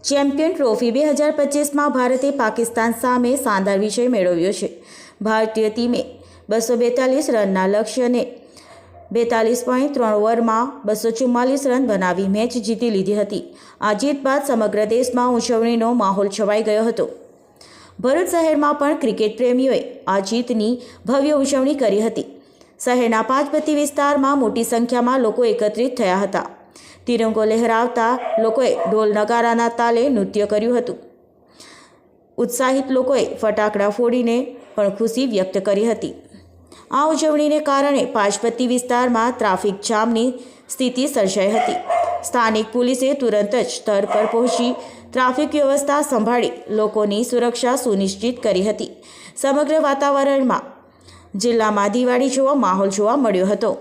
Champion trophy 2025માં ભારતે પાકિસ્તાન સામે શાનદાર વિજય મેળવ્યો છે। ભારતીય ટીમે 242 રનના લક્ષ્યને 42.3 ઓવરમાં 244 રન બનાવી મેચ જીતી લીધી હતી। આ જીત બાદ સમગ્ર દેશમાં ઉજવણીનો માહોલ છવાઈ ગયો હતો। ભરૂચ શહેરમાં પણ ક્રિકેટ પ્રેમીઓએ આ જીતની ભવ્ય ઉજવણી કરી હતી। શહેરના પાંચબત્તી વિસ્તારમાં મોટી સંખ્યામાં લોકો એકત્રિત થયા હતા। તિરંગો લહેરાવતા લોકોએ ઢોલ નગારાના તાલે નૃત્ય કર્યું હતું। ઉત્સાહિત લોકોએ ફટાકડા ફોડીને પણ ખુશી વ્યક્ત કરી હતી। આ ઉજવણીને કારણે પાંચબત્તી વિસ્તારમાં ટ્રાફિક જામની સ્થિતિ સર્જાઈ હતી। સ્થાનિક પોલીસે તુરંત જ સ્થળ પર પહોંચી ટ્રાફિક વ્યવસ્થા સંભાળી લોકોની સુરક્ષા સુનિશ્ચિત કરી હતી। સમગ્ર વાતાવરણમાં જિલ્લામાં દિવાળી જેવો માહોલ જોવા મળ્યો હતો।